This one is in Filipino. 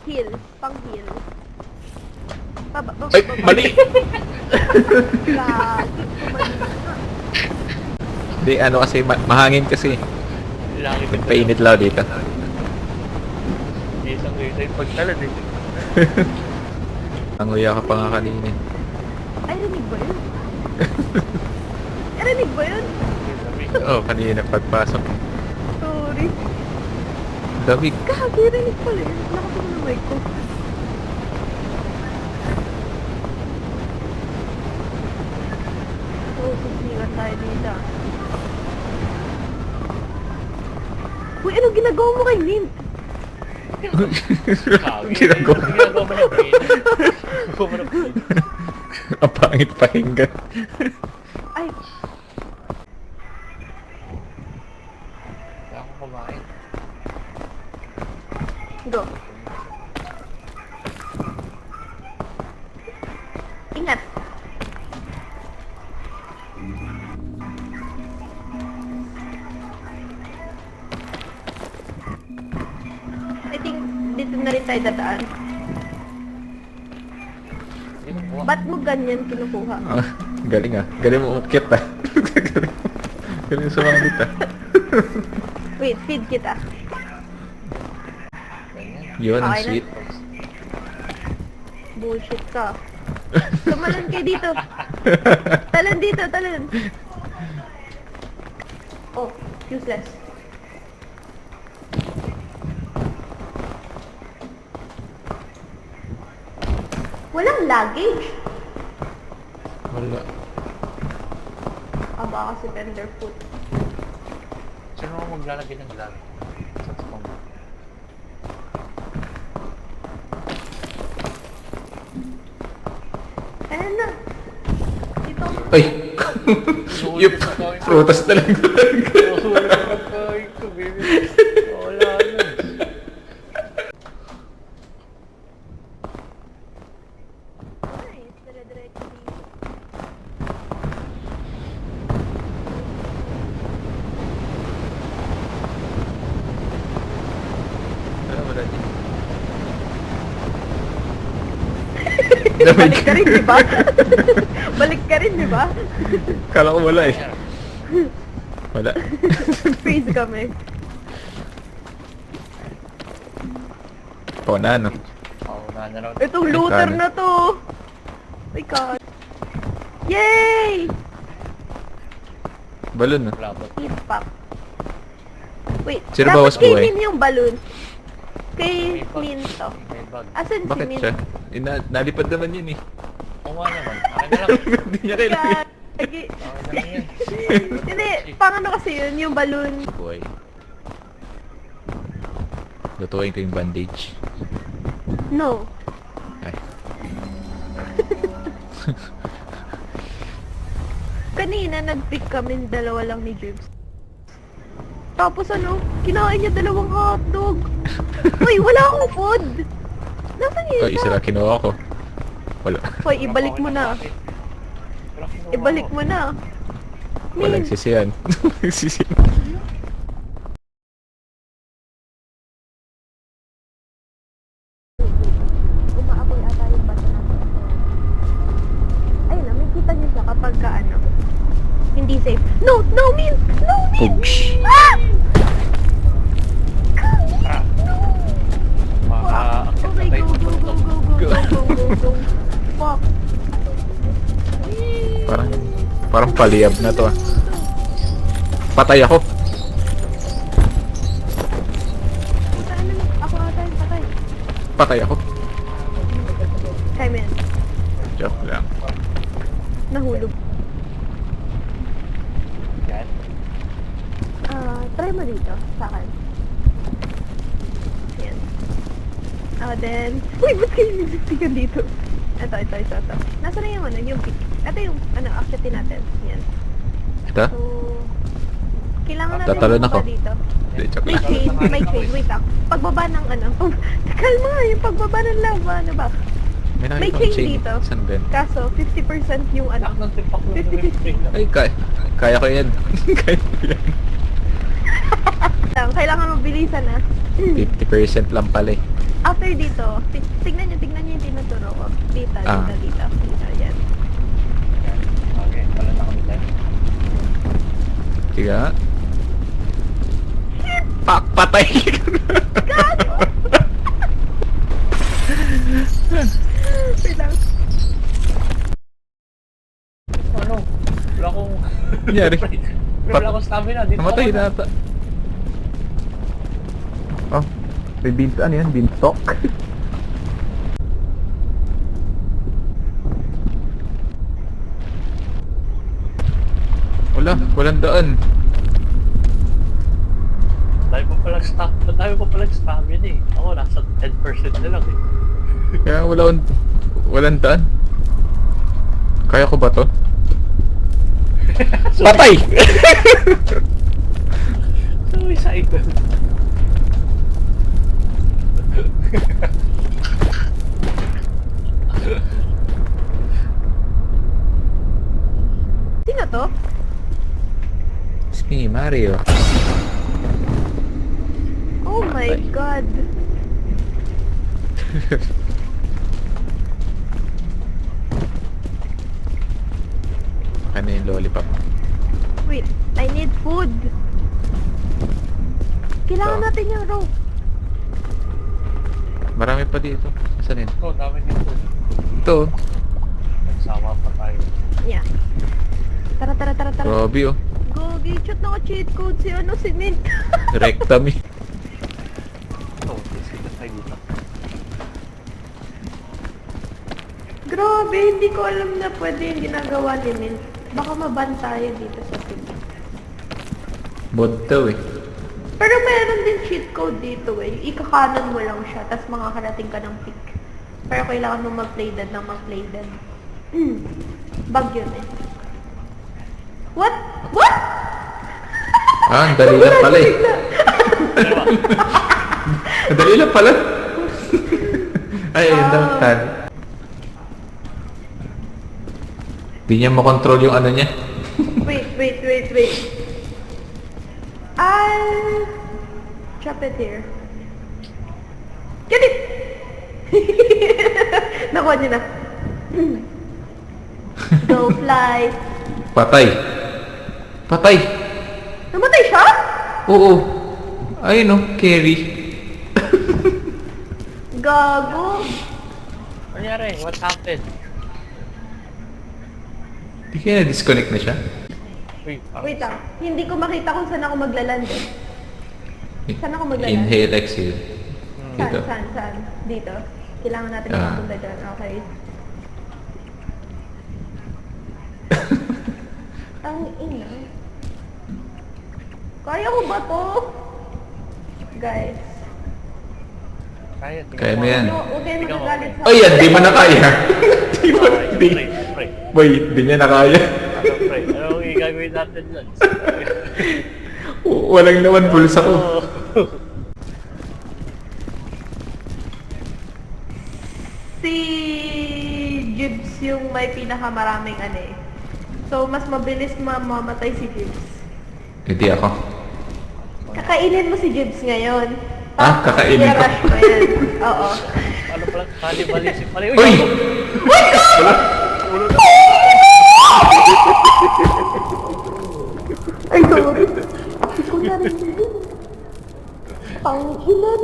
Heal. Pang heal. Ay, mali! Gagi. Mali na. Hindi, ano kasi, mahangin kasi. Langit ang Nagpainit lang dito. isang isa yung pagtalad eh. Nanguya ka pa nga kanina. Ay, rinig ba yun? Ay, rinig ba yun? Oo, kanina pagpasok. Sorry. Damig. Gagi, rinig pala yun. Lakas mo ng mic ko. Oo, susingan tayo dito. Uy, anong ginagawa mo kay Mint? Ginagawa. Ginagawa mo ng brain. Ginagawa mo ng brain. Ang pangit pakinggan. Ay, Wala akong kumain. go. Ingat. I think dito na rin tayo dadaan. Hindi ko kuha. Ba't mo ganyan kinukuha? Ah, galing ah. Galing mo umakyat ah. Galing sumamit ah. Wait, feed kita. Ganyan. Yun, ang Okay na. sweet. Bullshit ka. Tumalon kayo dito. Talon dito, talon. Oh, useless. Walang luggage. Wala. Aba kasi tenderfoot. Sino mo maglalagay ng vlog? Sa spam. Ayan na. Dito. Ay! Yup! Prutas na lang. Wala na kain ko, baby. Wala na. Nice, dire-diretso dito. Wala din. Balik ka rin, di ba? Balik ka rin, di ba? Kala ko wala eh. Wala. Freeze kami. Oo na, no? Oo, na raw. Itong looter na to. My God. Yay! Balon, no? Wala ba? Eat pop. Wait, Sino dapat bawas kay buhay? Min yung balloon. Kay May bag. Min to. May bag. Asan si Bakit Min? siya? Nalipad naman yun eh. Oo nga naman. Akin na lang. Hindi niya kailangan. Gagi. Akin na lang yan. Hindi, pang ano kasi yun, yung balloon. Boy. Lutuin ko yung bandage. No. Ay. Kanina nag-pick kami, dalawa lang ni Jibs. Tapos ano, kinain niya dalawang hotdog. Uy, wala akong food! Nasaan yung Oh, isa lang kinuha ko. Wala. Hoy, ibalik mo na. Wala akong kinuha. Ibalik mo na. Walang Min, sisiyan. Sisiyan. umaapoy ata yung bata natin. Ayun na, may kita niyo siya kapag ka ano. Hindi safe. No! No, Min! No, Min! Oops. Ah! Ah, No! makaka-accept na Okay, tayo go, sa go, go, bundok. go, go, go, go, go. Fuck. Parang paliyab na to ah. Patay ako. Puta, ano, ako ata yung patay. Patay ako. Kay Min, Joke lang. nahulog. Yan. Try mo dito, sa akin. Yan. Then, uy, ba't kayo nagsistikan dito? Ito. Nasaan na yung ano, yung pick? Ito yung, ano, akyatin natin. Yan. Ito? So, kailangan natin Tatalon ako. bumaba dito. Hindi, joke May lang. chain, wait lang. Pagbaba ng ano, kalma nga, yung pagbaba ng lava, ano ba? May May nakita chain dito. Saan ba yun? Kaso, 50% yung ano. Anak ng tipak mo ng spring lang. Ay, kaya ko yan. Kaya ko yan. Kailangan mabilisan ah. 50% lang pala eh. After dito, tignan niyo yung tinuturo ko. Dito, Ah. dito. Yan. Okay, wala na kami tayo. Sige nga. Pak, patay! Wait lang. Oh no, wala akong... Nangyari? Wala akong stamina. Dito Namatay ako na ata. Oh, may beans, ano yan? Beanstalk? Walang daan. Dahil pa palang stamina eh. Ako nasa 10% na lang eh. Kaya walang daan. Kaya ko ba to? Patay! Suicidal. Sino to? It's me, Mario. Oh my god. Ano yung lollipop? Wait, I need food. Kailangan Ito. natin yung rope. Marami pa dito. Asan yun? Oh, dami dito. Ito. Nagsama pa tayo. Yeah. Tara. Grabe oh. Gogi, chat naka-cheat code si Mint. Rectum eh. Oh, sino tayo dito? Grabe, hindi ko alam na pwede yung ginagawa ni Mint. Baka maban tayo dito sa pin. Mod daw eh. Pero meron din cheat code dito eh. Ikakanan mo lang siya, tapos makakarating ka ng peak. Pero kailangan mo mag-play dead ng mag-play dead. Bug yun eh. What? What? Ah, ang dali lang pala eh. Ang dali lang pala. Ay, yun daw. Tan. Di niya makontrol yung ano niya. Wait. I'll chop it here. Get it! Nakuha niyo na. Go fly. Patay. Namatay siya? Oo. Ayun oh, carry. Gago. Nangyari? What happened? Di kaya na-disconnect na siya? Uy, Wait lang. Hindi ko makita kung saan ako maglaland eh. Saan ako maglaland? Inhale, exhale. Dito. Saan? Dito. Kailangan natin Ah. makapunta dyan. Okay. Ang ina. Kaya ko ba to? Guys. Kaya, Kaya mo yan. Huwag kayo magagalit sa Oh yan, di mo na kaya. Di mo, di. Pre. Boy, di niya na kaya. Ano, pre? Anong gagawin natin dyan? Walang naman bulsa ko. Oh. Si Jibs yung may pinakamaraming ano eh. So, mas mabilis mamamatay si Jibs. Hindi ako. Kakainin mo si Jibs ngayon. Ah, kakainin ko. I-rush mo yan. Oo. Ano pala? Cannibalism pala. Uy! Ay, sorry. Hindi ko narinig. Pang ilan.